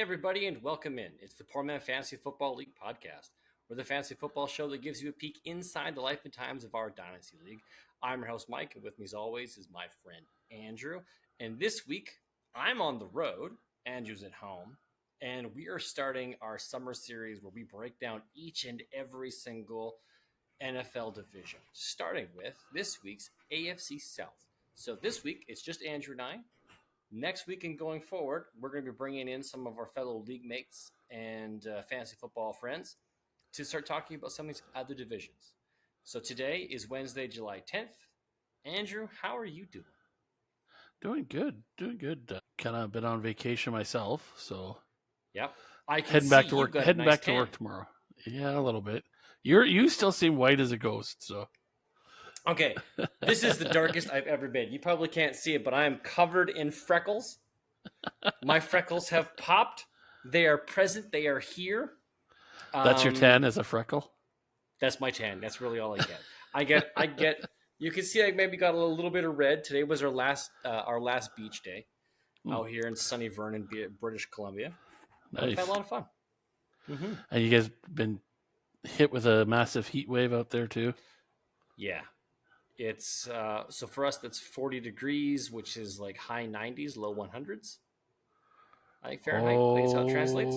everybody, and welcome in. It's the Poor Man Fantasy Football League podcast. We're the fantasy football show that gives you a peek inside the life and times of our Dynasty League. I'm your host, Mike, and with me as always is my friend, Andrew. And this week, I'm on the road. Andrew's at home. And we are starting our summer series where we break down each and every single NFL division, starting with this week's AFC South. So this week, it's just Andrew and I. Next week and going forward, we're going to be bringing in some of our fellow league mates and fantasy football friends to start talking about some of these other divisions. So today is Wednesday, July 10th. Andrew, how are you doing? Doing good. Kind of been on vacation myself, so yep. I can heading see back to you work. got a Heading nice back tan. to work tomorrow. Yeah, a little bit. You still seem white as a ghost. So okay, this is the darkest I've ever been. You probably can't see it, but I am covered in freckles. My freckles have popped. They are present. They are here. That's your tan as a freckle? That's my tan. That's really all I get. I get. You can see I maybe got a little bit of red. Today was our last beach day out here in sunny Vernon, British Columbia. Nice. We've had a lot of fun. Mm-hmm. And you guys been hit with a massive heat wave out there too? Yeah. It's so for us that's 40 degrees, which is like high 90s, low 100s. I think Fahrenheit. I think it's how it translates.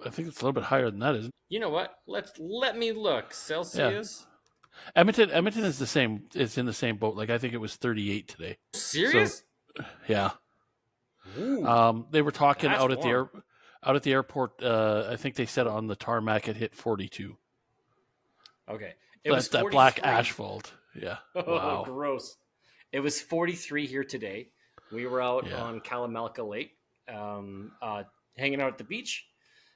I think it's a little bit higher than that, isn't it? You know what? Let me look. Celsius. Yeah. Edmonton is the same. It's in the same boat. Like I think it was 38 today. Serious? So, yeah. Ooh, they were talking that's out at warm. the airport. I think they said on the tarmac it hit 42. Okay. That's that black asphalt. Yeah. Wow. Gross. It was 43 here today. We were out on Kalamalka Lake, hanging out at the beach.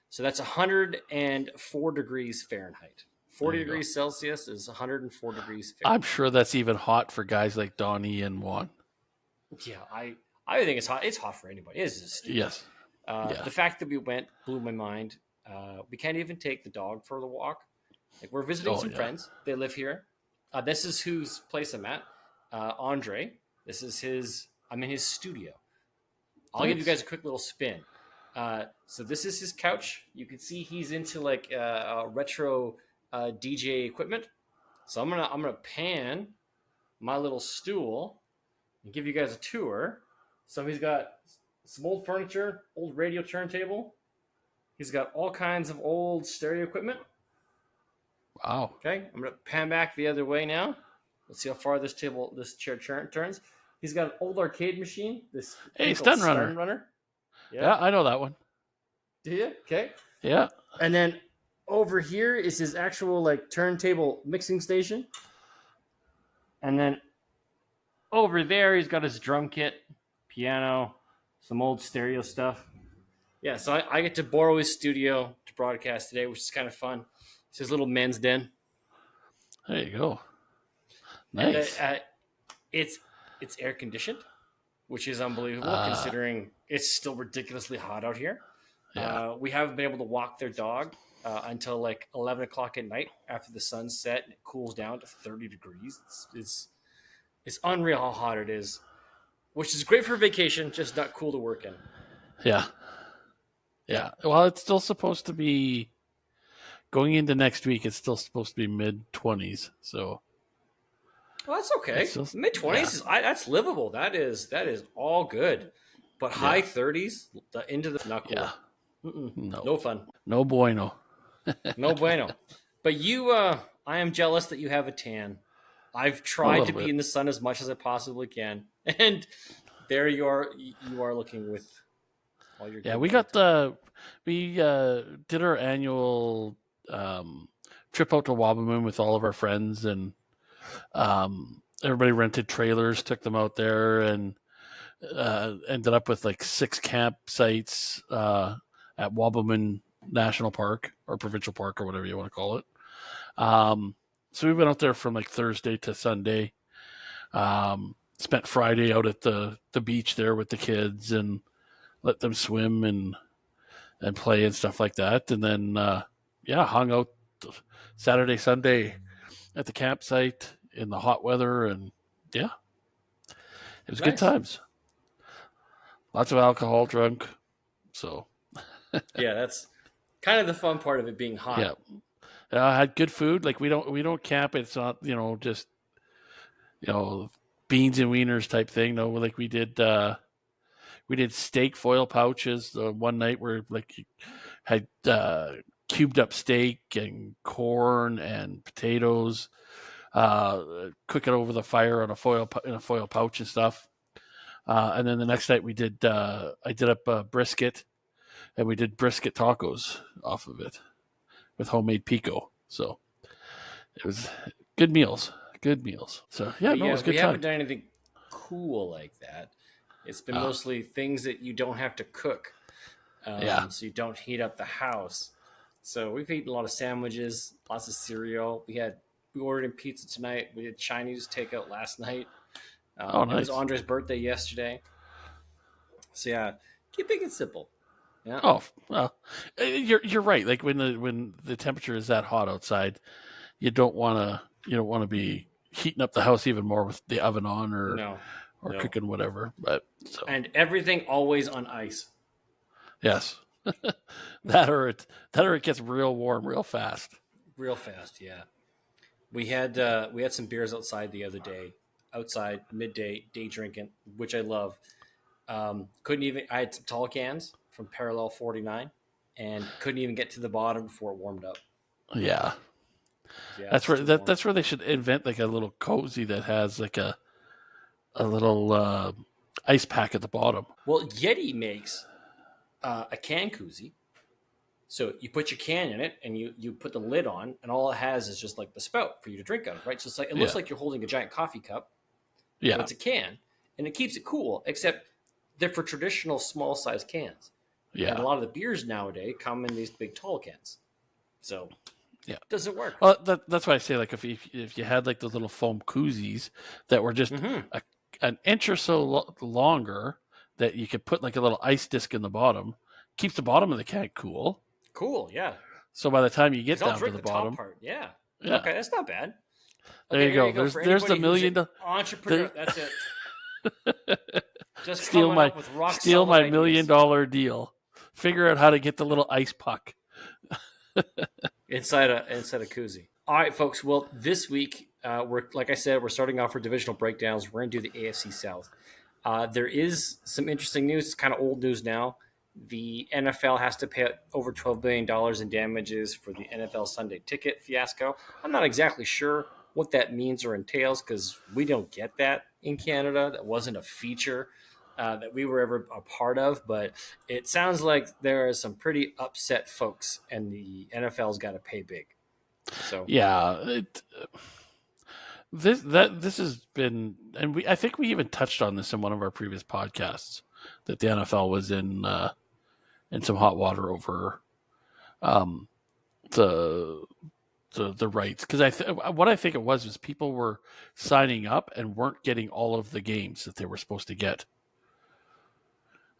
So that's 104 degrees Fahrenheit. 40 degrees Celsius is 104 degrees Fahrenheit. I'm sure that's even hot for guys like Donnie and Juan. Yeah, I think it's hot. It's hot for anybody. It's just stupid. Yes. The fact that we went blew my mind. We can't even take the dog for the walk. Like we're visiting some friends. They live here. This is whose place I'm at. Andre. This is I'm in his studio. I'll give you guys a quick little spin. So this is his couch. You can see he's into like retro DJ equipment. So I'm gonna pan my little stool and give you guys a tour. So he's got some old furniture, old radio turntable. He's got all kinds of old stereo equipment. Wow. Okay, I'm gonna pan back the other way now. Let's see how far this chair turns. He's got an old arcade machine. Stun Runner. Yeah, I know that one. Do you? Okay. Yeah. And then over here is his actual like turntable mixing station. And then over there he's got his drum kit, piano, some old stereo stuff. Yeah, so I get to borrow his studio to broadcast today, which is kind of fun. It's his little men's den. There you go. Nice. And, it's air conditioned, which is unbelievable considering it's still ridiculously hot out here. Yeah. We haven't been able to walk their dog until like 11 o'clock at night after the sun's set and it cools down to 30 degrees. It's unreal how hot it is, which is great for vacation, just not cool to work in. Yeah. Yeah. Well, it's still supposed to be going into next week. It's still supposed to be mid-20s. So. Well, that's okay. Mid-20s that's livable. That is all good. But high 30s into the not cool. Yeah. No fun. No bueno. No bueno. But I am jealous that you have a tan. I've tried to be in the sun as much as I possibly can, and there you are. You are looking with all your. Yeah, we did our annual trip out to Wabamun with all of our friends, and everybody rented trailers, took them out there, and ended up with like 6 campsites at Wabamun National Park or Provincial Park or whatever you want to call it. So we went out there from like Thursday to Sunday. Spent Friday out at the beach there with the kids and let them swim and play and stuff like that. And then hung out Saturday, Sunday at the campsite in the hot weather, and it was good times. Lots of alcohol drunk. So Yeah, that's kind of the fun part of it being hot. Yeah. I had good food. Like we don't camp. It's not, just, beans and wieners type thing. No, like we did steak foil pouches the one night where like you had cubed up steak and corn and potatoes, cook it over the fire on in a foil pouch and stuff. And then the next night we did I did up brisket, and we did brisket tacos off of it with homemade pico. So it was good meals. Good meals. So yeah, no, it was a good we time. haven't done anything cool like that. It's been mostly things that you don't have to cook. So you don't heat up the house. So we've eaten a lot of sandwiches, lots of cereal. We ordered in pizza tonight. We did Chinese takeout last night. Nice. It was Andre's birthday yesterday. So yeah, keeping it simple. Yeah. Oh well, you're right. Like when the temperature is that hot outside, you don't want to be heating up the house even more with the oven on or cooking whatever. But and everything always on ice. Yes, that or it gets real warm real fast. Real fast, yeah. We had some beers outside the other day. Outside midday day drinking, which I love. Couldn't even. I had some tall cans from Parallel 49, and couldn't even get to the bottom before it warmed up. Yeah, that's where they should invent like a little cozy that has like a little ice pack at the bottom. Well, Yeti makes a can koozie. So you put your can in it, and you put the lid on, and all it has is just like the spout for you to drink out of, right? So it's like it looks like you're holding a giant coffee cup. Yeah, but it's a can, and it keeps it cool. Except they're for traditional small size cans. Yeah, and a lot of the beers nowadays come in these big tall cans. So yeah, it doesn't work. Well, that's why I say like if you had like those little foam koozies that were just an inch or so longer, that you could put like a little ice disc in the bottom, keeps the bottom of the can cool. Cool, yeah. So by the time you get down to the bottom, top part. Yeah. Okay, that's not bad. There you go. There's the $1 million entrepreneur. That's it. Just steal my $1 million deal. Figure out how to get the little ice puck inside a koozie. All right, folks. Well, this week we're starting off our divisional breakdowns. We're going to do the AFC South. There is some interesting news. It's kind of old news now. The NFL has to pay over $12 billion in damages for the NFL Sunday ticket fiasco. I'm not exactly sure what that means or entails because we don't get that in Canada. That wasn't a feature that we were ever a part of, but it sounds like there are some pretty upset folks, and the NFL's got to pay big. So yeah, this has been, and I think we even touched on this in one of our previous podcasts, that the NFL was in some hot water over the rights, because what I think it was people were signing up and weren't getting all of the games that they were supposed to get.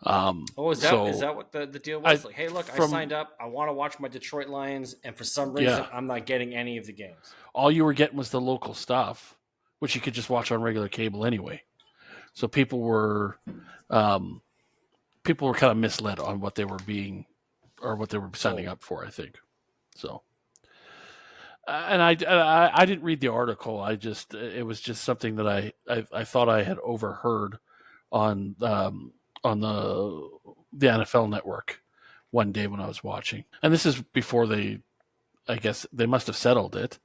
Is that what the deal was? Hey, look, I signed up. I want to watch my Detroit Lions, and for some reason, I'm not getting any of the games. All you were getting was the local stuff, which you could just watch on regular cable anyway. So people were kind of misled on what they were signing up for, I think. So, and I didn't read the article. It was just something that I thought I had overheard on the NFL Network one day when I was watching. And this is before I guess they must have settled it,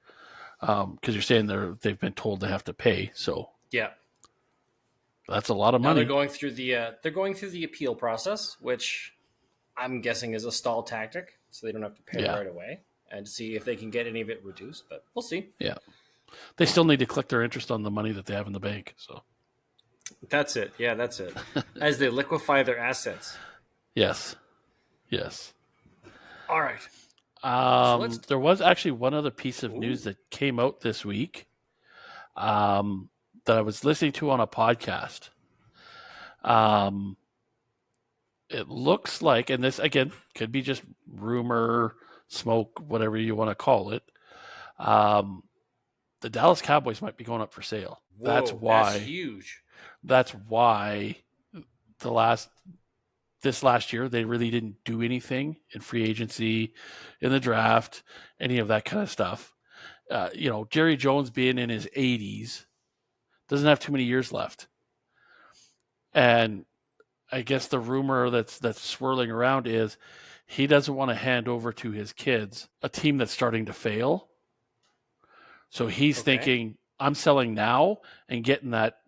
because you're saying they've been told they have to pay. So yeah, that's a lot of money. Now they're going through the appeal process, which I'm guessing is a stall tactic, so they don't have to pay right away, and to see if they can get any of it reduced. But we'll see. Yeah, they still need to collect their interest on the money that they have in the bank. So that's it. Yeah, that's it. As they liquefy their assets. Yes. All right. There was actually one other piece of news that came out this week that I was listening to on a podcast. It looks like, and this again could be just rumor, smoke, whatever you want to call it. The Dallas Cowboys might be going up for sale. Whoa, that's huge. That's why the last this last year, they really didn't do anything in free agency, in the draft, any of that kind of stuff. Jerry Jones being in his 80s doesn't have too many years left. And I guess the rumor that's swirling around is he doesn't want to hand over to his kids a team that's starting to fail. So he's thinking, I'm selling now and getting that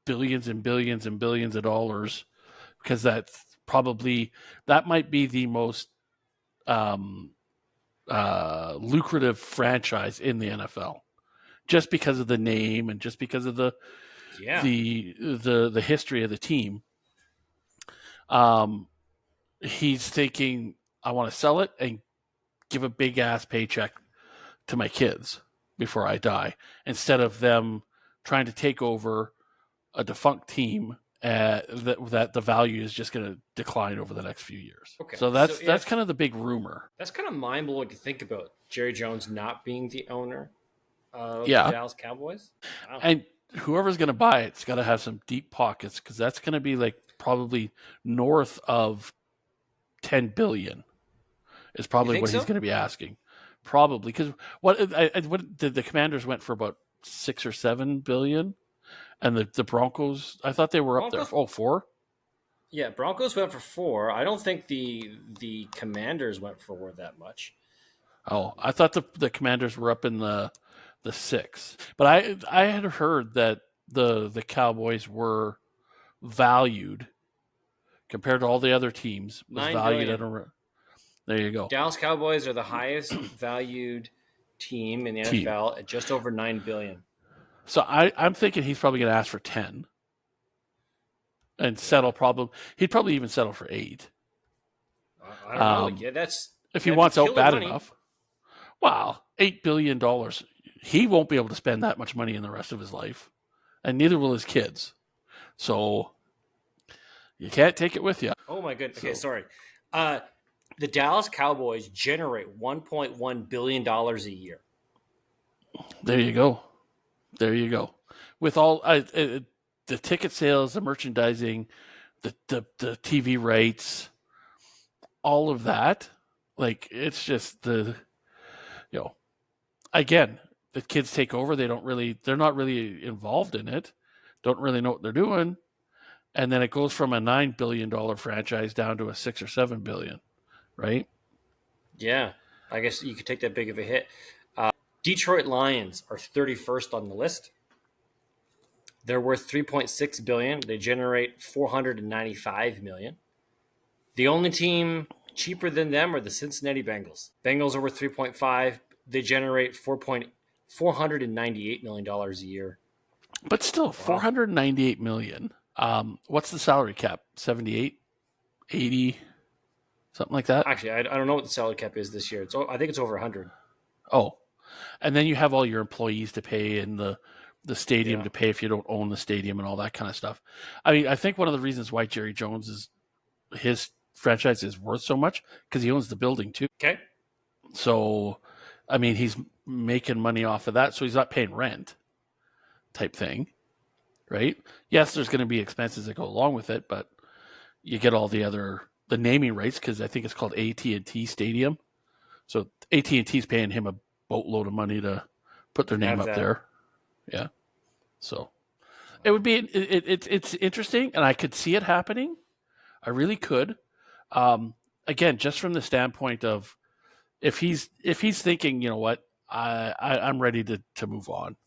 billions and billions and billions of dollars, because that might be the most lucrative franchise in the NFL, just because of the name and just because of the history of the team. He's thinking, I want to sell it and give a big ass paycheck to my kids before I die, instead of them trying to take over a defunct team that the value is just going to decline over the next few years. Okay. So that's kind of the big rumor. That's kind of mind-blowing to think about, Jerry Jones not being the owner of the Dallas Cowboys. Wow. And whoever's going to buy it's got to have some deep pockets, because that's going to be like probably north of $10 billion is probably what he's going to be asking. Probably, because what did the Commanders went for about $6 or $7 billion, and the Broncos, I thought they were up there. Oh, 4? Yeah, Broncos went for 4. I don't think the Commanders went for that much. Oh, I thought the Commanders were up in the 6. But I had heard that the Cowboys were valued compared to all the other teams. Was valued at there you go. Dallas Cowboys are the highest valued team in the NFL at just over $9 billion. So I'm thinking he's probably going to ask for 10 and settle. He'd probably even settle for 8. I don't know. Yeah, that's if he wants out bad enough. Wow, $8 billion. He won't be able to spend that much money in the rest of his life, and neither will his kids. So you can't take it with you. Oh my goodness. Okay, sorry. The Dallas Cowboys generate $1.1 billion a year. There you go. With all the ticket sales, the merchandising, the TV rights, all of that, like, it's just again, the kids take over. They're not really involved in it. Don't really know what they're doing. And then it goes from a $9 billion franchise down to a $6 or $7 billion. Right? Yeah, I guess you could take that big of a hit. Detroit Lions are 31st on the list. They're worth $3.6 billion. They generate $495 million. The only team cheaper than them are the Cincinnati Bengals. Bengals are worth $3.5. They generate $498 million a year. But still, $498 million. What's the salary cap? 78, 80. Something like that? Actually, I don't know what the salary cap is this year. I think it's over 100. Oh. And then you have all your employees to pay and the stadium to pay if you don't own the stadium and all that kind of stuff. I mean, I think one of the reasons why Jerry Jones his franchise is worth so much, because he owns the building too. Okay. So, I mean, he's making money off of that, so he's not paying rent type thing, right? Yes, there's going to be expenses that go along with it, but you get all the naming rights, because I think it's called AT&T Stadium. So AT&T's paying him a boatload of money to put their name up there. Yeah. So it would be, it's interesting, and I could see it happening. I really could. Again, just from the standpoint of if he's thinking, you know what, I'm ready to move on.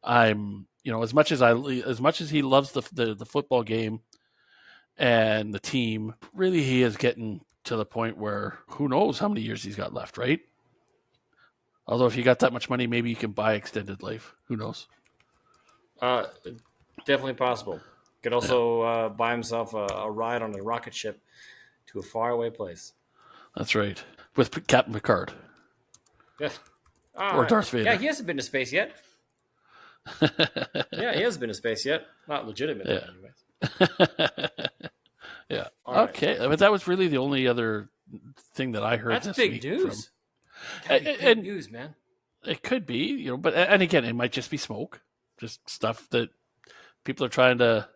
I'm, as much as he loves the football game and the team, really he is getting to the point where who knows how many years he's got left, right? Although if you got that much money, maybe you can buy extended life. Who knows? Definitely possible. Could also buy himself a ride on a rocket ship to a faraway place. That's right. With Captain Picard. Yeah. Or Darth Vader. Yeah, he hasn't been to space yet. Yeah, he hasn't been to space yet. Not legitimately, anyways. Yeah. Okay. But that was really the only other thing that I heard. That's this big week news. Big news, man. It could be, but and again, it might just be smoke, just stuff that people are trying to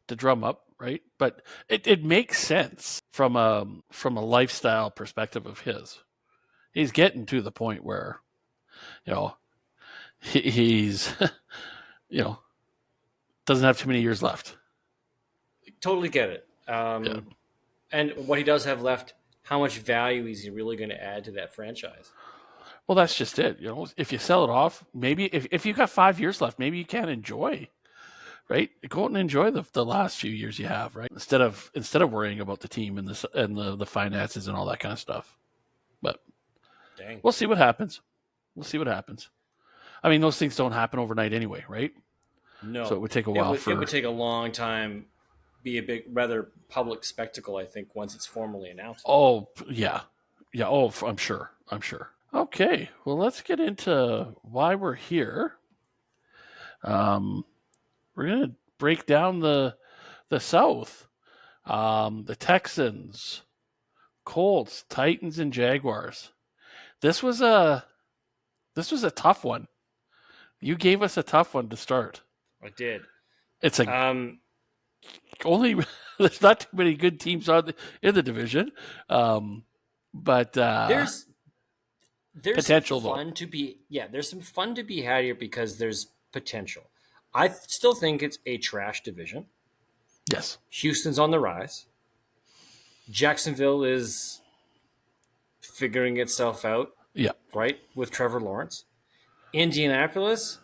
drum up. right? But it makes sense from a lifestyle perspective of his. He's getting to the point where, he's doesn't have too many years left. Totally get it. Yeah. And what he does have left, how much value is he really going to add to that franchise? Well, that's just it. If you sell it off, maybe if you got 5 years left, maybe you can enjoy, right? Go out and enjoy the last few years you have, right? Instead of worrying about the team and the finances and all that kind of stuff. But we'll see what happens. I mean, those things don't happen overnight anyway, right? No. So it would take a while. It would take a long time. Be a big, rather public spectacle, I think, once it's formally announced. Oh yeah. Oh, I'm sure. Okay, well, let's get into why we're here. We're gonna break down the South, the Texans, Colts, Titans, and Jaguars. This was a tough one. You gave us a tough one to start. I did. It's only there's not too many good teams in the division, but there's potential fun to be. Yeah, there's some fun to be had here because there's potential. I still think it's a trash division. Yes, Houston's on the rise. Jacksonville is figuring itself out. Yeah, right, with Trevor Lawrence. Indianapolis.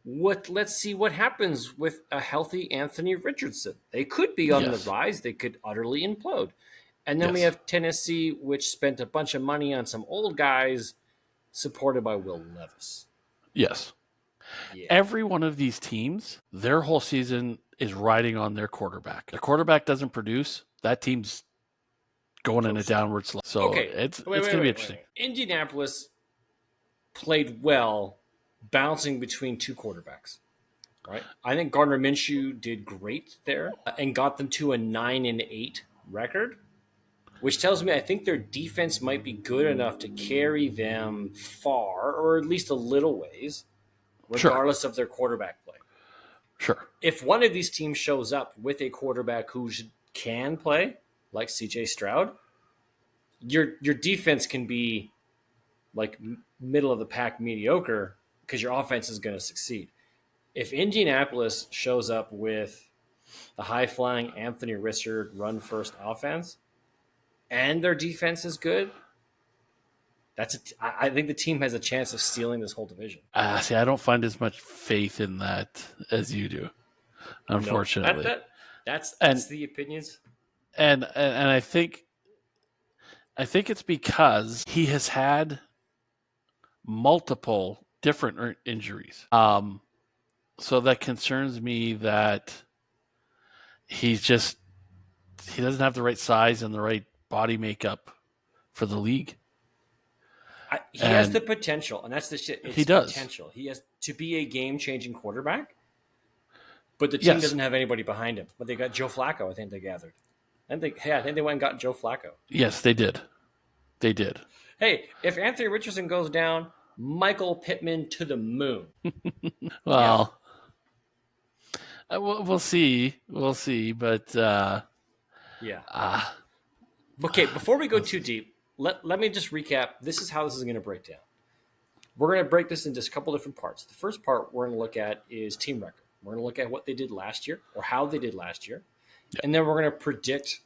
Let's see what happens with a healthy Anthony Richardson. They could be on the rise. They could utterly implode. And then we have Tennessee, which spent a bunch of money on some old guys supported by Will Levis. Yes. Yeah. Every one of these teams, their whole season is riding on their quarterback. The quarterback doesn't produce, that team's going in a downward slope. So it's going to be interesting. Indianapolis played well bouncing between two quarterbacks, right? I think Gardner Minshew did great there and got them to a 9-8 record, which tells me I think their defense might be good enough to carry them far, or at least a little ways, regardless of their quarterback play. Sure. If one of these teams shows up with a quarterback who can play, like CJ Stroud, your defense can be like middle of the pack mediocre because your offense is going to succeed. If Indianapolis shows up with the high-flying Anthony Richardson run-first offense and their defense is good, I think the team has a chance of stealing this whole division. See, I don't find as much faith in that as you do, unfortunately. No, that's the opinions. And I think it's because he has had multiple different injuries. So that concerns me that he doesn't have the right size and the right body makeup for the league. He has the potential, and that's the shit. He does. Potential. He has to be a game-changing quarterback, but the team doesn't have anybody behind him. But they got Joe Flacco, I think they gathered. I think they went and got Joe Flacco. Yes, they did. They did. Hey, if Anthony Richardson goes down, Michael Pittman to the moon. Well, we'll see. We'll see. But okay, before we go too deep, let me just recap. This is how this is going to break down. We're going to break this into a couple different parts. The first part we're going to look at is team record. We're going to look at what they did last year or how they did last year. Yeah. And then we're going to predict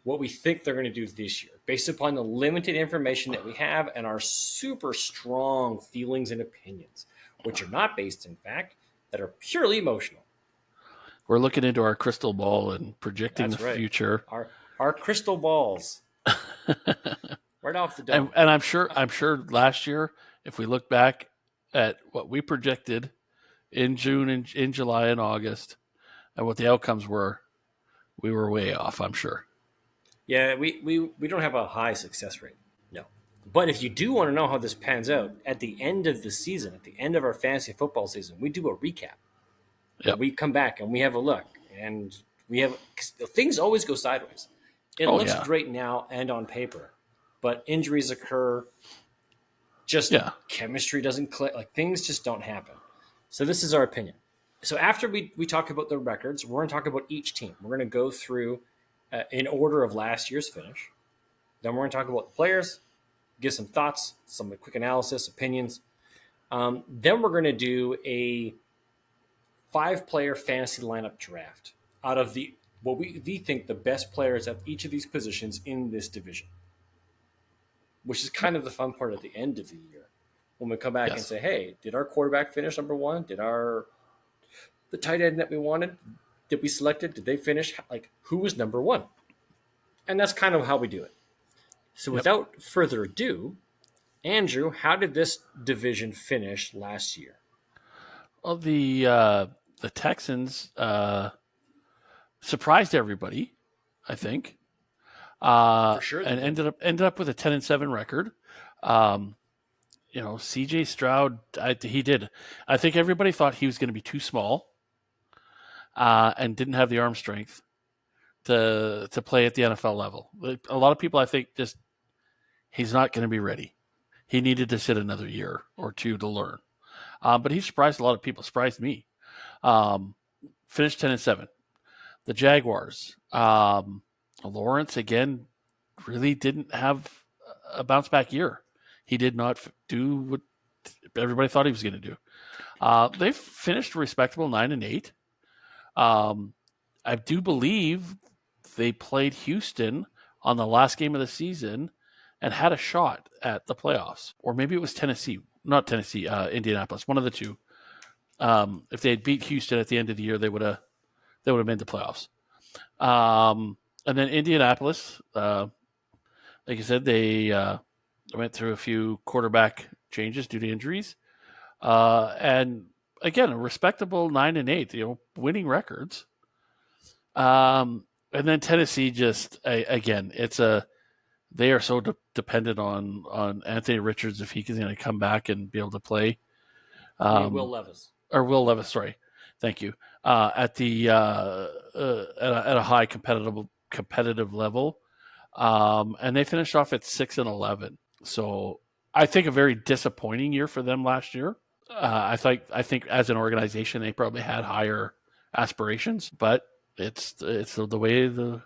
what we think they're going to do this year based upon the limited information that we have and our super strong feelings and opinions, which are not based in fact, that are purely emotional. We're looking into our crystal ball and projecting the future. Our crystal balls. Right off the dome. And I'm sure last year, if we look back at what we projected in June and in July and August and what the outcomes were, we were way off, I'm sure. Yeah, we don't have a high success rate. No. But if you do want to know how this pans out, at the end of the season, at the end of our fantasy football season, we do a recap. Yep. We come back and we have a look. And things always go sideways. It looks great now and on paper. But injuries occur. Chemistry doesn't click. Like, things just don't happen. So this is our opinion. So after we talk about the records, we're going to talk about each team. We're going to go through in order of last year's finish. Then we're going to talk about the players, give some thoughts, some quick analysis, opinions. Then we're going to do a 5-player fantasy lineup draft out of the what we think the best players at each of these positions in this division, which is kind of the fun part at the end of the year when we come back and say, hey, did our quarterback finish number one? Did the tight end that we wanted, did we select it? Did they finish? Like, who was number one? And that's kind of how we do it. So without further ado, Andrew, how did this division finish last year? Well, the Texans surprised everybody, I think. For sure, and ended up with a 10-7 record. C.J. Stroud, he did. I think everybody thought he was going to be too small, and didn't have the arm strength to play at the NFL level. A lot of people, I think, just he's not going to be ready. He needed to sit another year or two to learn. But he surprised a lot of people. Surprised me. Finished 10-7. The Jaguars. Lawrence, again, really didn't have a bounce back year. He did not do what everybody thought he was going to do. They finished a respectable 9-8. I do believe they played Houston on the last game of the season and had a shot at the playoffs. Or maybe it was Indianapolis, one of the two. If they had beat Houston at the end of the year, they would have made the playoffs. And then Indianapolis, like I said, they went through a few quarterback changes due to injuries. And again, a respectable 9-8, winning records. And then Tennessee just, again, they are so dependent on Anthony Richards if he's going to come back and be able to play. Will Levis. Or Will Levis, sorry. Thank you. At a high competitive level. And they finished off at 6-11. So I think a very disappointing year for them last year. I think as an organization, they probably had higher aspirations, but it's the way the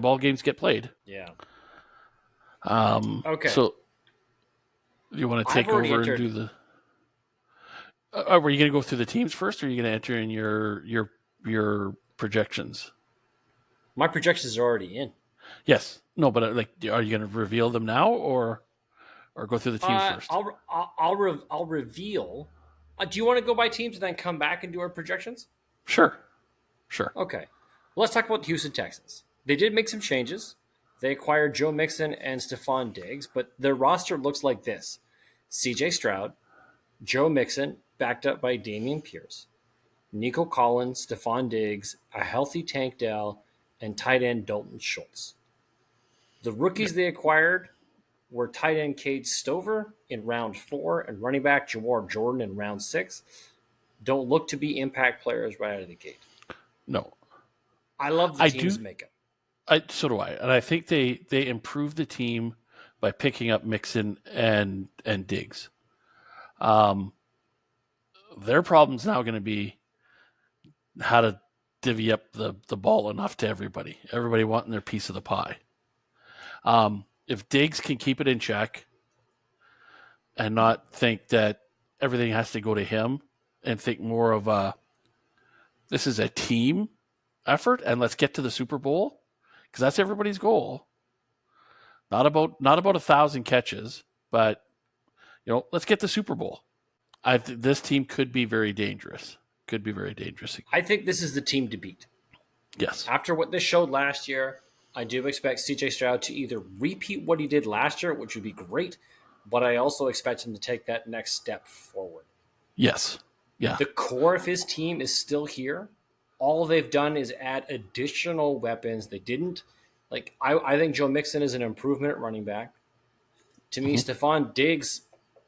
ball games get played. Yeah. Okay. So you want to take over and do the? Were you going to go through the teams first, or are you going to enter in your projections? My projections are already in. Yes. No, but are you going to reveal them now, or go through the teams first? I'll reveal. Do you want to go by teams and then come back and do our projections? Sure. Okay. Well, let's talk about the Houston Texans. They did make some changes. They acquired Joe Mixon and Stephon Diggs, but their roster looks like this: C.J. Stroud, Joe Mixon, backed up by Dameon Pierce, Nico Collins, Stephon Diggs, a healthy Tank Dell, and tight end Dalton Schultz. The rookies they acquired were tight end Cade Stover in round 4 and running back Jawar Jordan in round 6. Don't look to be impact players right out of the gate. No. I love the team's makeup. So do I. And I think they improved the team by picking up Mixon and Diggs. Their problem's now going to be how to divvy up the ball enough to everybody wanting their piece of the pie. If Diggs can keep it in check and not think that everything has to go to him and think more of this is a team effort and let's get to the Super Bowl, because that's everybody's goal. Not about 1,000 catches, but let's get the Super Bowl. This team could be very dangerous. I think this is the team to beat. Yes. After what they showed last year, I do expect C.J. Stroud to either repeat what he did last year, which would be great, but I also expect him to take that next step forward. Yes. Yeah. The core of his team is still here. All they've done is add additional weapons. They didn't I think Joe Mixon is an improvement at running back. To me, Stephon Diggs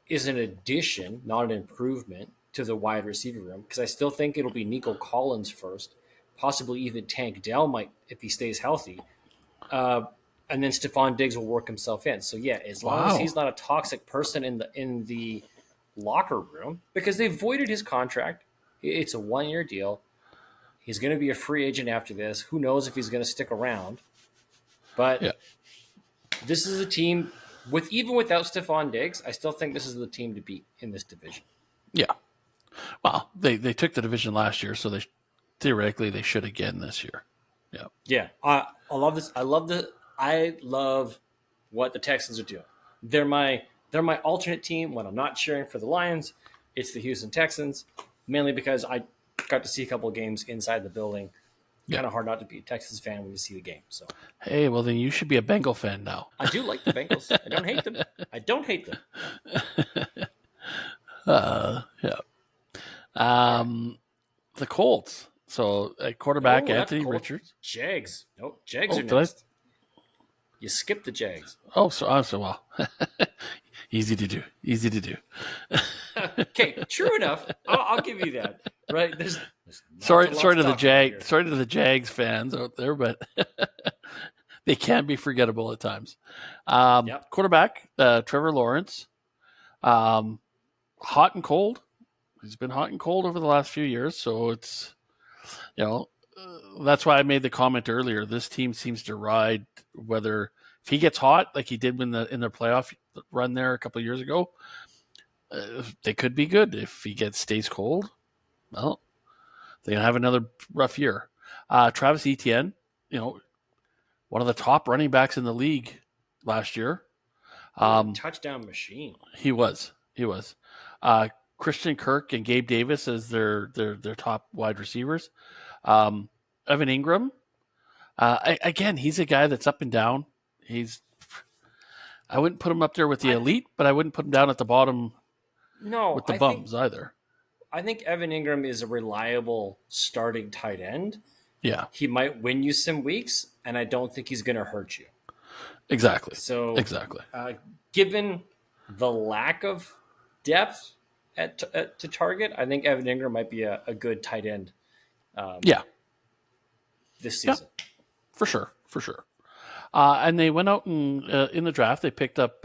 is an addition, not an improvement to the wide receiver room, because I still think it'll be Nico Collins first, possibly even Tank Dell might if he stays healthy. And then Stephon Diggs will work himself in. So yeah, as long as he's not a toxic person in the locker room, because they voided his contract. It's a 1-year deal. He's going to be a free agent after this. Who knows if he's going to stick around? But this is a team even without Stephon Diggs. I still think this is the team to beat in this division. Yeah. Well, they took the division last year, so theoretically they should again this year. Yeah. Yeah. I love this. I love what the Texans are doing. They're my alternate team when I'm not cheering for the Lions. It's the Houston Texans, mainly because I got to see a couple of games inside the building. Yeah. Kind of hard not to be a Texans fan when you see the game. So, hey, well then you should be a Bengal fan now. I do like the Bengals. I don't hate them. Yeah. The Colts. So at quarterback, Anthony Richards. Jags. Nope, Jags are next. You skipped the Jags. Oh, so well. Easy to do. Okay, true enough. I'll give you that. Right? There's sorry to the Jags fans out there, but they can be forgettable at times. Quarterback, Trevor Lawrence. Hot and cold. He's been hot and cold over the last few years, so it's that's why I made the comment earlier. This team seems to ride whether if he gets hot like he did in their playoff run there a couple of years ago. They could be good. If he stays cold, well, they're gonna have another rough year. Travis Etienne, one of the top running backs in the league last year. Touchdown machine. He was. Christian Kirk and Gabe Davis as their top wide receivers. Evan Ingram. Again, he's a guy that's up and down. I wouldn't put him up there with the elite, but I wouldn't put him down at the bottom with the bums either. I think Evan Ingram is a reliable starting tight end. Yeah. He might win you some weeks, and I don't think he's going to hurt you. Exactly. Exactly. Given the lack of depth to target, I think Evan Ingram might be a good tight end. This season. Yeah, for sure. And they went out and in the draft, they picked up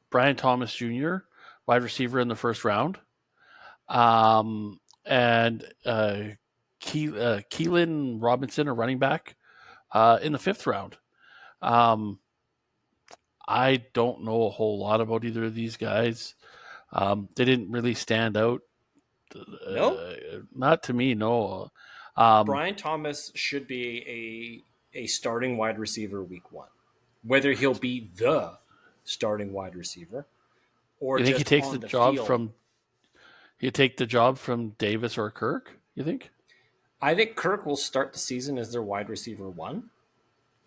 Brian Thomas Jr., wide receiver in the first round, and Keelan Robinson, a running back, in the fifth round. I don't know a whole lot about either of these guys. They didn't really stand out. No, not to me. No. Brian Thomas should be a starting wide receiver week 1. Whether he'll be the starting wide receiver or you think just he takes on the field. job from? You take the job from Davis or Kirk? You think? I think Kirk will start the season as their wide receiver 1.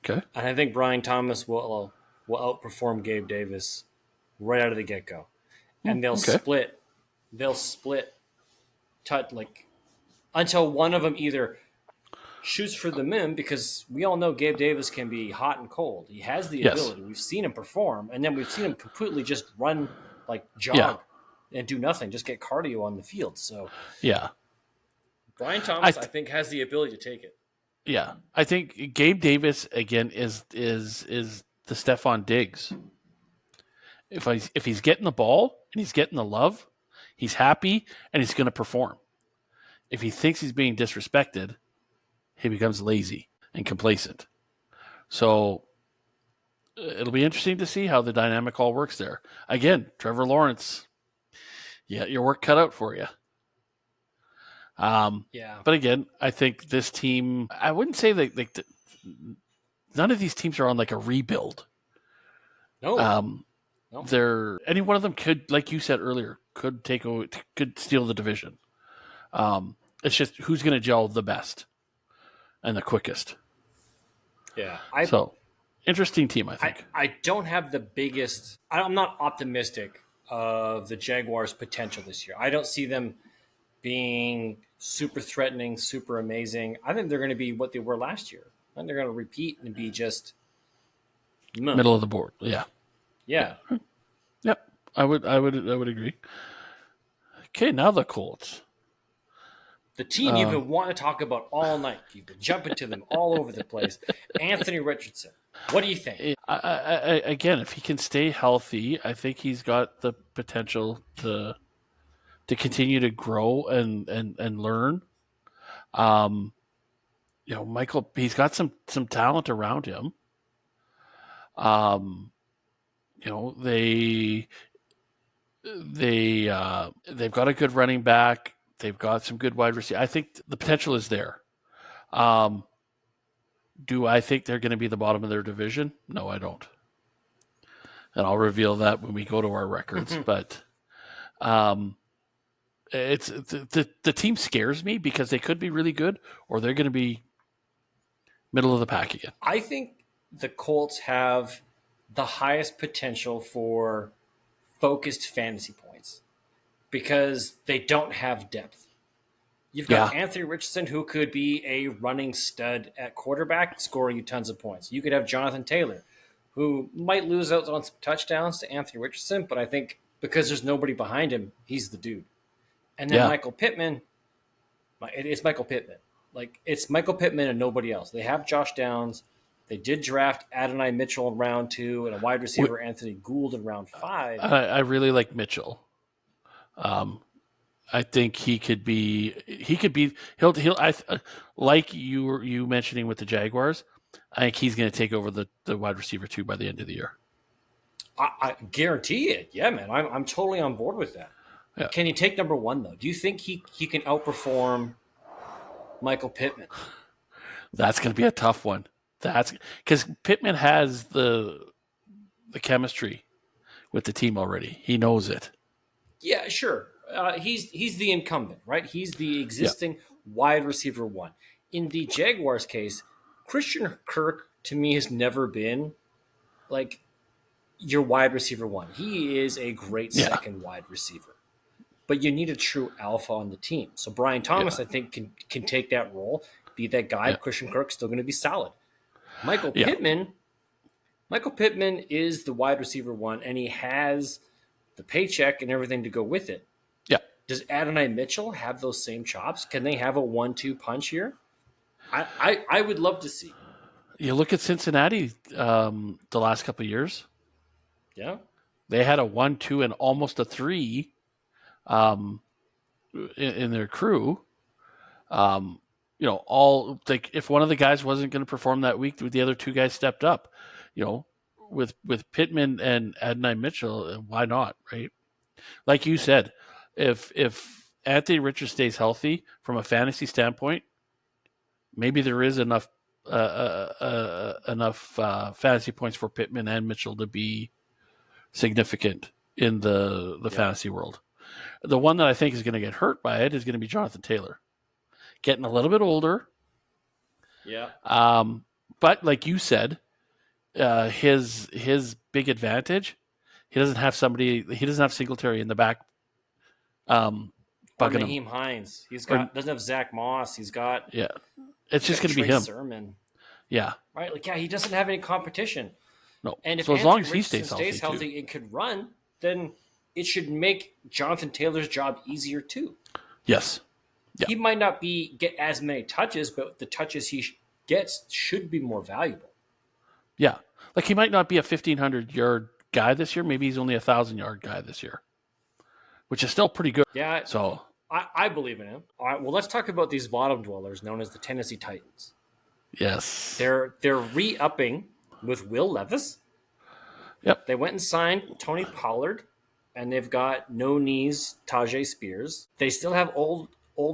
Okay. And I think Brian Thomas will outperform Gabe Davis right out of the get-go. And they'll split until one of them either shoots for the moon, because we all know Gabe Davis can be hot and cold. He has the ability. We've seen him perform, and then we've seen him completely just run, jog and do nothing, just get cardio on the field. So Brian Thomas, I think, has the ability to take it. Yeah, I think Gabe Davis again is the Stephon Diggs. If he's getting the ball and he's getting the love, he's happy and he's going to perform. If he thinks he's being disrespected, he becomes lazy and complacent. So it'll be interesting to see how the dynamic all works there. Again, Trevor Lawrence, your work cut out for you. But again, I think this team, I wouldn't say that none of these teams are on a rebuild. No. No. Any one of them could, like you said earlier, could steal the division. It's just who's going to gel the best and the quickest. Yeah. Interesting team, I think. I don't have the biggest. I'm not optimistic of the Jaguars' potential this year. I don't see them being super threatening, super amazing. I think they're going to be what they were last year. I think they're going to repeat and be just middle of the board. Yeah. Yeah. Yep. I would agree. Okay, now the Colts. The team you've been wanting to talk about all night. You've been jumping to them all over the place. Anthony Richardson. What do you think? Again, if he can stay healthy, I think he's got the potential to to continue to grow and learn. Michael, he's got some talent around him. They've got a good running back. They've got some good wide receivers. I think the potential is there. Do I think they're going to be the bottom of their division? No, I don't. And I'll reveal that when we go to our records. But it's the team scares me because they could be really good or they're going to be middle of the pack again. I think the Colts have the highest potential for focused fantasy points because they don't have depth. You've got Anthony Richardson, who could be a running stud at quarterback, scoring you tons of points. You could have Jonathan Taylor, who might lose out on some touchdowns to Anthony Richardson, but I think because there's nobody behind him, he's the dude. And then Michael Pittman, it's Michael Pittman. Like, it's Michael Pittman and nobody else. They have Josh Downs. They did draft Adonai Mitchell in round 2 and a wide receiver, Anthony Gould, in round 5. I really like Mitchell. I think he could be. He'll. Like you mentioning with the Jaguars. I think he's going to take over the wide receiver 2 by the end of the year. I guarantee it. Yeah, man. I'm totally on board with that. Yeah. Can he take number 1 though? Do you think he can outperform Michael Pittman? That's going to be a tough one. That's because Pittman has the chemistry with the team already. He knows it. Yeah, sure. He's the incumbent, right? He's the existing wide receiver 1. In the Jaguars case, Christian Kirk to me has never been like your wide receiver 1. He is a great second wide receiver, but you need a true alpha on the team. So Brian Thomas, I think, can take that role, be that guy. Christian Kirk's still going to be solid. Michael Pittman is the wide receiver 1, and he has the paycheck and everything to go with it. Yeah. Does Adonai Mitchell have those same chops? Can they have a 1-2 punch here? I would love to see. You look at Cincinnati the last couple of years. Yeah. They had a 1-2 and almost a 3 in their crew. All like if one of the guys wasn't going to perform that week, the other 2 guys stepped up. With Pittman and Adonai Mitchell, why not, right? Like you said, if Anthony Richardson stays healthy from a fantasy standpoint, maybe there is enough fantasy points for Pittman and Mitchell to be significant in the fantasy world. The one that I think is going to get hurt by it is going to be Jonathan Taylor, getting a little bit older. Yeah. But like you said, his big advantage, he doesn't have Singletary in the back. Or Naheem Hines. Doesn't have Zach Moss. He's got It's just going to be him. Sermon. Yeah. Right. He doesn't have any competition. No. And if so as long as he stays healthy and could run, then it should make Jonathan Taylor's job easier too. Yes. Yeah. He might not get as many touches, but the touches he gets should be more valuable. Yeah. Like he might not be a 1,500-yard guy this year. Maybe he's only a 1,000-yard guy this year, which is still pretty good. Yeah. So I believe in him. All right. Well, let's talk about these bottom dwellers known as the Tennessee Titans. Yes. They're re-upping with Will Levis. Yep. They went and signed Tony Pollard, and they've got no-knees Tajay Spears. They still have old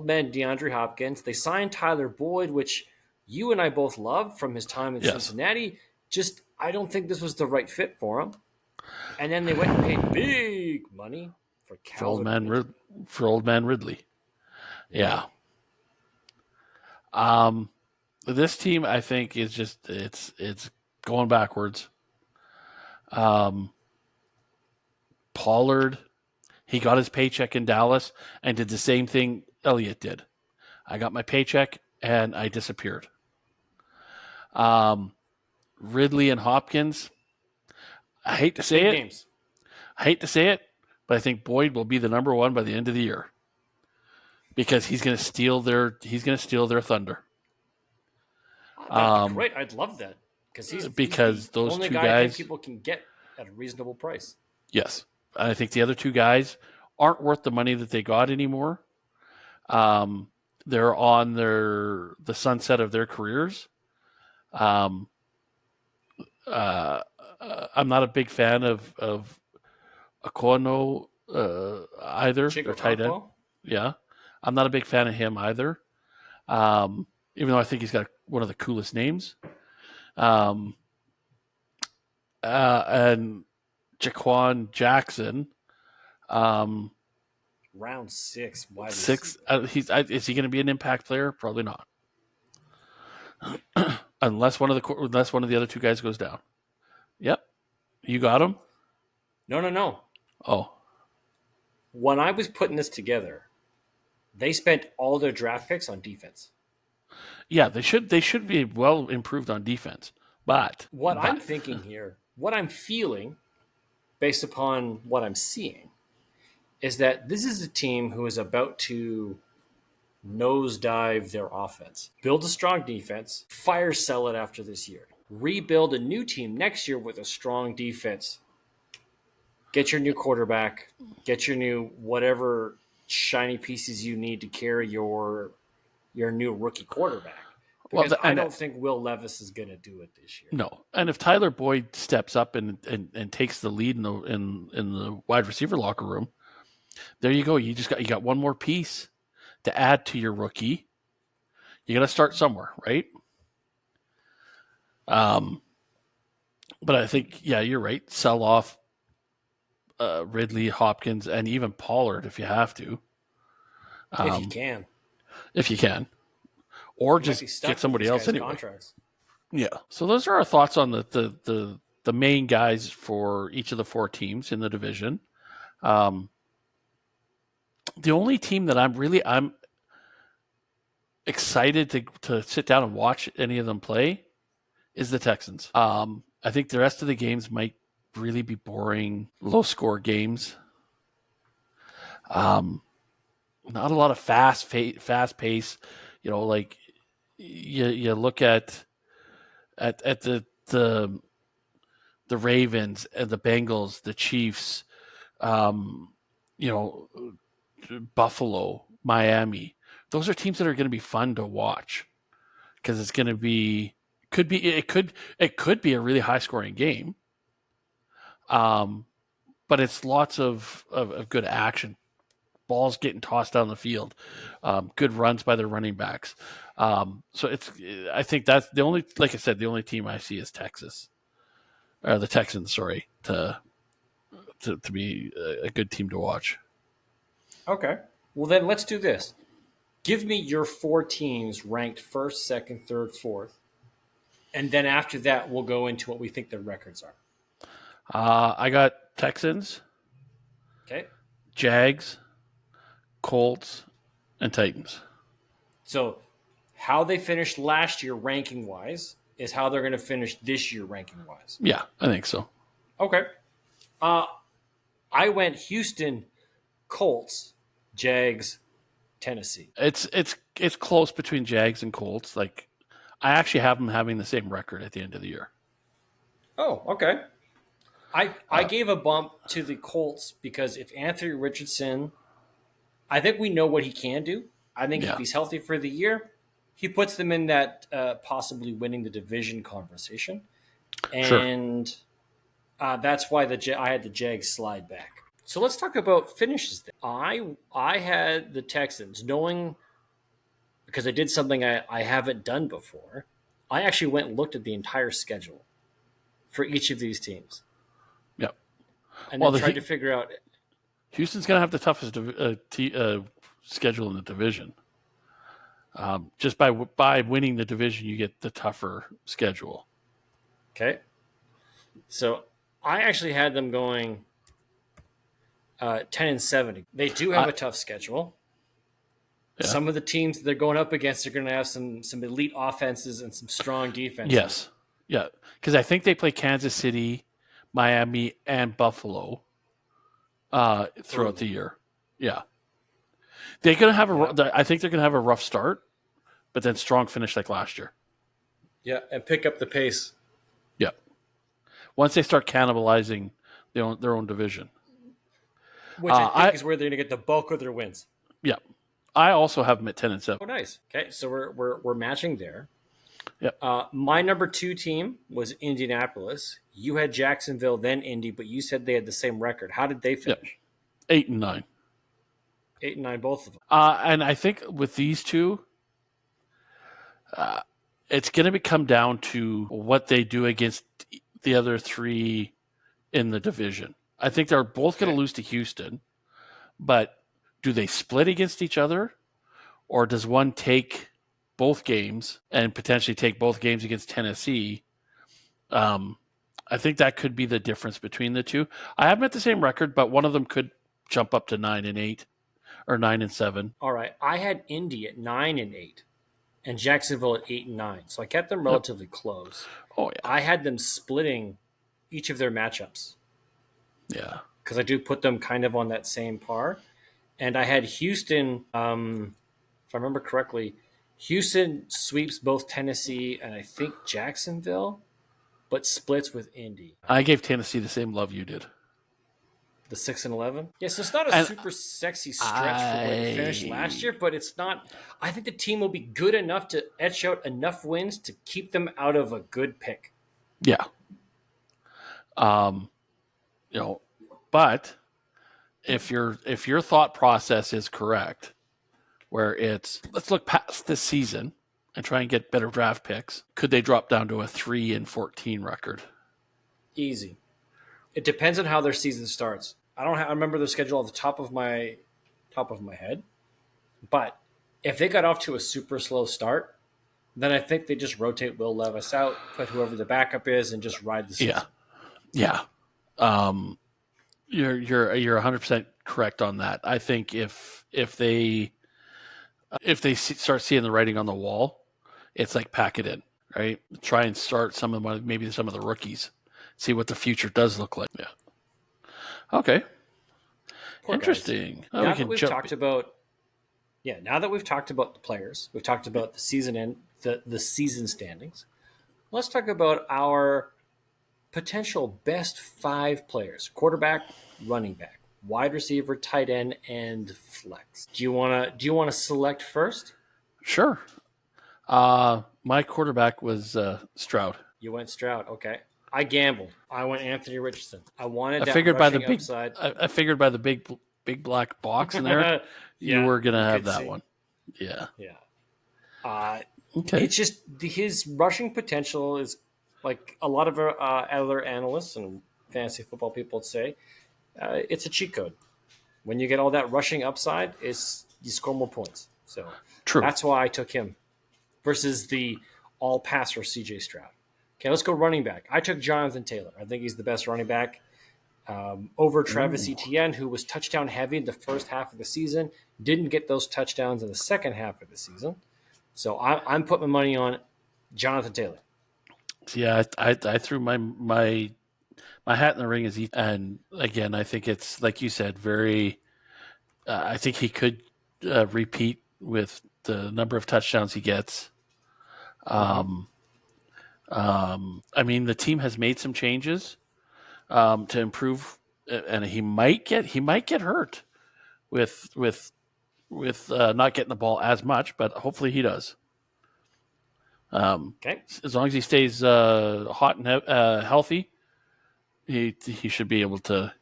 man DeAndre Hopkins. They signed Tyler Boyd, which you and I both loved from his time in Cincinnati. Just, I don't think this was the right fit for him. And then they went and paid big money for Calvin. For old man Ridley. Yeah. This team, I think, is just it's going backwards. Pollard, he got his paycheck in Dallas and did the same thing Elliott did. I got my paycheck and I disappeared. Ridley and Hopkins, I hate to say it. But I think Boyd will be the number 1 by the end of the year because he's going to steal their thunder. That'd be great. I'd love that because he's those only 2 guy guys I think people can get at a reasonable price. Yes, I think the other 2 guys aren't worth the money that they got anymore. They're on the sunset of their careers. Um, I'm not a big fan of Akono either. Their tight end. Yeah, I'm not a big fan of him either. Even though I think he's got one of the coolest names. And Jaquan Jackson. Round 6. Wide Six. Is he going to be an impact player? Probably not. unless one of the other two guys goes down. Yep. You got him? No. Oh. When I was putting this together, they spent all their draft picks on defense. Yeah, they should be well improved on defense. But I'm thinking here, what I'm feeling based upon what I'm seeing is that this is a team who is about to nosedive their offense, build a strong defense, fire sell it after this year, rebuild a new team next year with a strong defense, get your new quarterback, get your new whatever shiny pieces you need to carry your new rookie quarterback. Because I don't think Will Levis is going to do it this year. No, and if Tyler Boyd steps up and takes the lead in the wide receiver locker room, there you go. You got one more piece to add to your rookie. You got to start somewhere, right? But I think, yeah, you're right. Sell off Ridley, Hopkins, and even Pollard if you have to. If you can. Or just get somebody else anyway. Contracts. Yeah. So those are our thoughts on the main guys for each of the 4 teams in the division. The only team that I'm excited to sit down and watch any of them play is the Texans. I think the rest of the games might really be boring, low-score games. Not a lot of fast pace. Like you look at the Ravens and the Bengals, the Chiefs, Buffalo, Miami. Those are teams that are going to be fun to watch because it's going to be could be a really high scoring game. But it's lots of good action. Balls getting tossed down the field, good runs by their running backs. So I think that's the only, like I said, the only team I see is Texas, or the Texans. Sorry, to be a good team to watch. Okay, well then let's do this. Give me your 4 teams ranked first, second, third, fourth, and then after that we'll go into what we think their records are. I got Texans. Okay. Jags, Colts, and Titans. So how they finished last year ranking-wise is how they're going to finish this year ranking-wise. Yeah, I think so. Okay. I went Houston, Colts, Jags, Tennessee. It's close between Jags and Colts. Like, I actually have them having the same record at the end of the year. Oh, okay. I gave a bump to the Colts because if Anthony Richardson, I think we know what he can do. I think if he's healthy for the year, he puts them in that possibly winning the division conversation. And that's why I had the Jags slide back. So let's talk about finishes. I had the Texans, knowing because I did something I haven't done before. I actually went and looked at the entire schedule for each of these teams. Yeah. And then tried to figure out. Houston's going to have the toughest schedule in the division. Just by winning the division, you get the tougher schedule. Okay. So I actually had them going 10-70. They do have a tough schedule. Yeah. Some of the teams they're going up against are going to have some elite offenses and some strong defenses. Yes. Yeah. Because I think they play Kansas City, Miami, and Buffalo throughout the year. Yeah. They're going to have I think they're going to have a rough start, but then strong finish like last year. Yeah, and pick up the pace. Yeah. Once they start cannibalizing their own division. Which I think is where they're going to get the bulk of their wins. Yeah. I also have them at 10-7. Oh, nice. Okay, so we're matching there. Yep. My number 2 team was Indianapolis. You had Jacksonville, then Indy, but you said they had the same record. How did they finish? Yep. 8-9. 8-9, both of them. And I think with these two, it's going to come down to what they do against the other 3 in the division. I think they're both going to lose to Houston, but do they split against each other, or does one take both games and potentially take both games against Tennessee? I think that could be the difference between the two. I have them at the same record, but one of them could jump up to 9-8 or 9-7. All right, I had Indy at 9-8 and Jacksonville at 8-9, so I kept them relatively close. Oh yeah, I had them splitting each of their matchups. Yeah, because I do put them kind of on that same par. And I had Houston, if I remember correctly, Houston sweeps both Tennessee and I think Jacksonville, but splits with Indy. I gave Tennessee the same love you did. The 6-11? Yes, it's not a super sexy stretch for where they finished last year, but it's not. I think the team will be good enough to etch out enough wins to keep them out of a good pick. Yeah. But if your thought process is correct, where it's let's look past this season and try and get better draft picks, could they drop down to a 3-14 record? Easy. It depends on how their season starts. I remember their schedule off the top of my head, but if they got off to a super slow start, then I think they just rotate Will Levis out, put whoever the backup is, and just ride the season. Yeah. You're 100% correct on that. I think if they start seeing the writing on the wall, it's like pack it in, right? Try and start some of the rookies, see what the future does look like. Yeah. Okay. Poor Interesting. Now that we've talked about the players, we've talked about the season and the season standings. Let's talk about our potential best 5 players: quarterback, running back, wide receiver, tight end, and flex. Do you want to select first? Sure. My quarterback was Stroud. You went Stroud. Okay. I gambled. I went Anthony Richardson. I wanted. I figured by the big upside. I figured by the big black box in there, you were gonna have that one. Yeah. Yeah. Okay. It's just his rushing potential is like a lot of other analysts and fantasy football people would say. It's a cheat code. When you get all that rushing upside, you score more points. So True. That's why I took him versus the all-passer CJ Stroud. Okay, let's go running back. I took Jonathan Taylor. I think he's the best running back over Travis Etienne, who was touchdown heavy in the first half of the season, didn't get those touchdowns in the second half of the season. So I'm putting my money on Jonathan Taylor. Yeah, I threw my hat in the ring and again, I think it's like you said, very. I think he could repeat with the number of touchdowns he gets. I mean, the team has made some changes to improve, and he might get hurt with not getting the ball as much, but hopefully he does. Okay. As long as he stays hot and healthy, he should be able to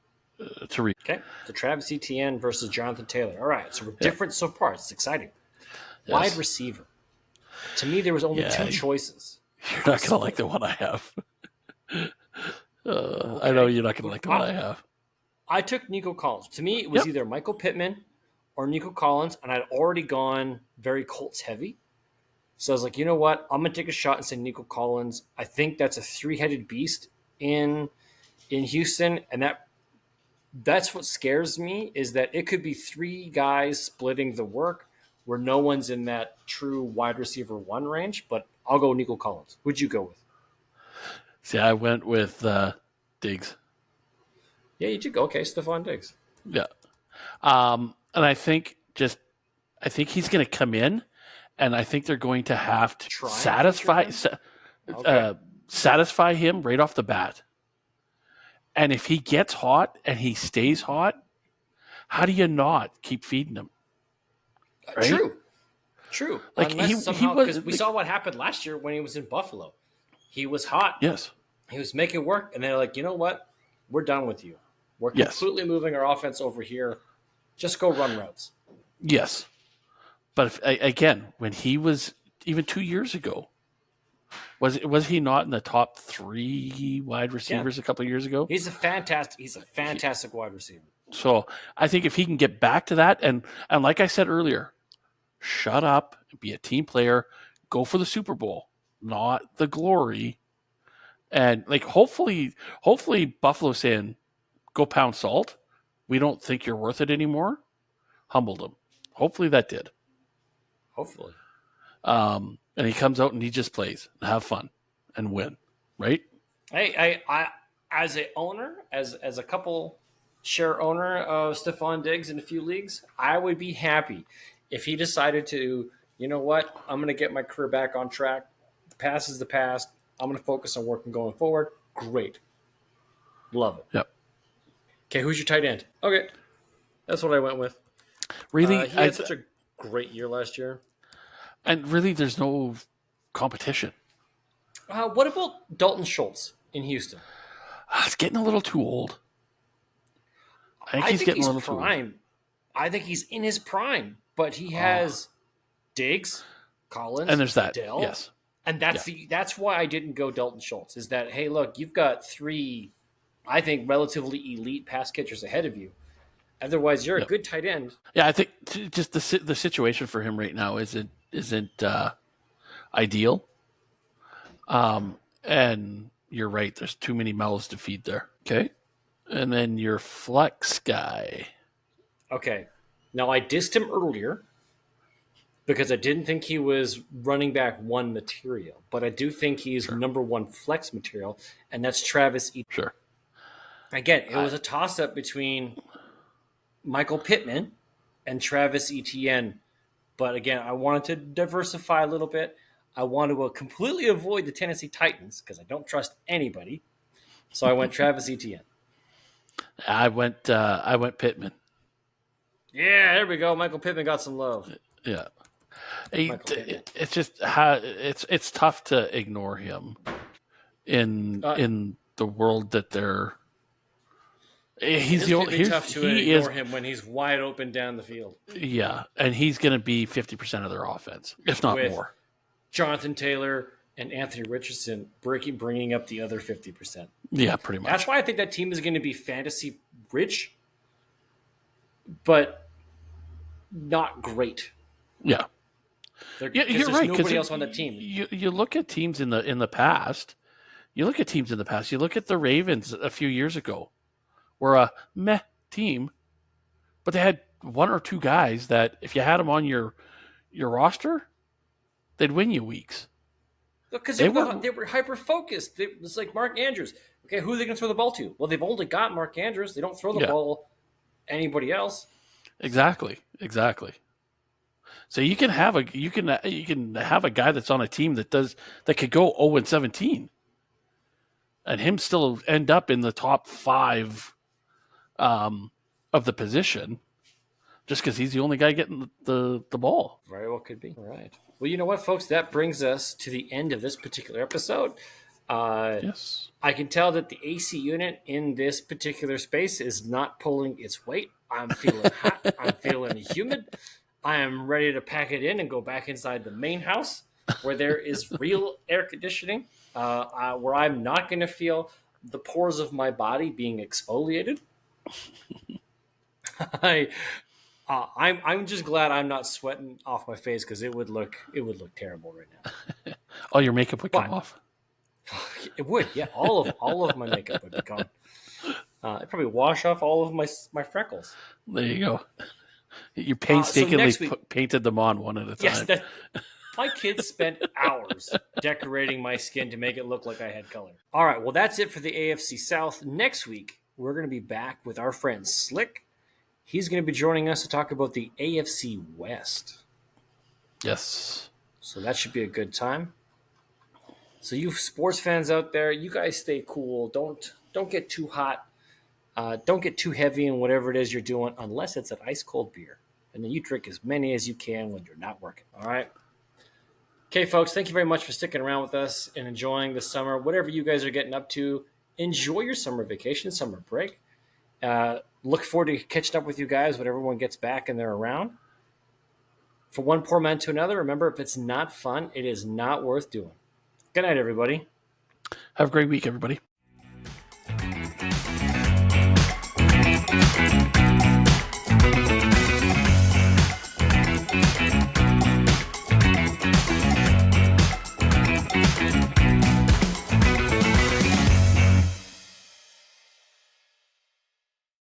reach. Okay. So Travis Etienne versus Jonathan Taylor. All right. So we're different so far. It's exciting. Yes. Wide receiver. To me, there was only 2 choices. You're not going to like the one I have. Okay. I know you're not going to like the one I have. I took Nico Collins. To me, it was either Michael Pittman or Nico Collins, and I'd already gone very Colts heavy. So I was like, you know what? I'm going to take a shot and say Nico Collins. I think that's a 3-headed beast in Houston, and that's what scares me, is that it could be 3 guys splitting the work where no one's in that true wide receiver 1 range, but I'll go Nico Collins. Who'd you go with? See, I went with Diggs. Yeah, you did go. Okay, Stephon Diggs. Yeah. And I think he's going to come in, and I think they're going to have to satisfy him right off the bat. And if he gets hot and he stays hot, how do you not keep feeding him? Right? True. Like Unless he somehow, was. because we saw what happened last year when he was in Buffalo. He was hot. Yes. He was making work, and they're like, you know what? We're done with you. We're Yes. completely moving our offense over here. Just go run routes. Yes. But again, when he was even 2 years ago, was he not in the top 3 wide receivers a couple of years ago? He's a fantastic wide receiver. So I think if he can get back to that, and like I said earlier, shut up, be a team player, go for the Super Bowl, not the glory. And like hopefully Buffalo's saying, go pound salt. We don't think you're worth it anymore. Humbled him. Hopefully that did. Hopefully. And he comes out and he just plays and have fun and win, right? I as a owner, as a couple share owner of Stephon Diggs in a few leagues, I would be happy if he decided to, you know what, I'm going to get my career back on track. The past is the past. I'm going to focus on working going forward. Great. Love it. Yep. Okay, who's your tight end? Okay. That's what I went with. Really? He had such a great year last year. And really, there's no competition. What about Dalton Schultz in Houston? It's getting a little too old. I think he's getting a little prime. Too old. I think he's in his prime, but he has Diggs, Collins, and there's that. Dell, yes. And that's why I didn't go Dalton Schultz. Is that, hey, look, you've got 3, I think, relatively elite pass catchers ahead of you. Otherwise, you're a good tight end. Yeah, I think just the situation for him right now isn't ideal. And you're right. There's too many mouths to feed there. Okay, and then your flex guy. Okay, now I dissed him earlier because I didn't think he was running back 1 material, but I do think he's number 1 flex material, and that's Travis Etienne. Sure. Again, it was a toss-up between Michael Pittman and Travis Etienne. But again, I wanted to diversify a little bit. I wanted to completely avoid the Tennessee Titans because I don't trust anybody. So I went Travis Etienne. I went Pittman. Yeah, there we go. Michael Pittman got some love. Yeah. It's just it's tough to ignore him in the world that they're. He's the only. Tough to ignore him when he's wide open down the field. Yeah, and he's going to be 50% of their offense, if not more. Jonathan Taylor and Anthony Richardson bringing up the other 50%. Yeah, pretty much. That's why I think that team is going to be fantasy rich, but not great. Yeah. You're right. Nobody else on the team. You look at teams in the past. You look at the Ravens a few years ago. Were a meh team, but they had 1 or 2 guys that if you had them on your roster, they'd win you weeks. Because they were hyper focused. It was like Mark Andrews. Okay, who are they going to throw the ball to? Well, they've only got Mark Andrews. They don't throw the ball anybody else. Exactly. So you can have a guy that's on a team that could go 0-17, and him still end up in the top 5 of the position, just because he's the only guy getting the ball. Very well could be. All right. Well, you know what, folks? That brings us to the end of this particular episode. Yes. I can tell that the AC unit in this particular space is not pulling its weight. I'm feeling hot. I'm feeling humid. I am ready to pack it in and go back inside the main house where there is real air conditioning, where I'm not going to feel the pores of my body being exfoliated. I'm just glad I'm not sweating off my face because it would look terrible right now. All your makeup would come off. It would, yeah. All of my makeup would be gone. It'd probably wash off all of my freckles. There you go. You painstakingly painted them on one at a time. Yes, my kids spent hours decorating my skin to make it look like I had color. All right, well, that's it for the AFC South. Next week, we're going to be back with our friend Slick. He's going to be joining us to talk about the AFC West. Yes. So that should be a good time. So you sports fans out there, you guys stay cool. Don't get too hot. Don't get too heavy in whatever it is you're doing unless it's an ice cold beer. And then you drink as many as you can when you're not working. All right. Okay, folks, thank you very much for sticking around with us and enjoying the summer. Whatever you guys are getting up to, enjoy your summer vacation, summer break. Look forward to catching up with you guys when everyone gets back and they're around. For one poor man to another, remember, if it's not fun, it is not worth doing. Good night, everybody. Have a great week, everybody.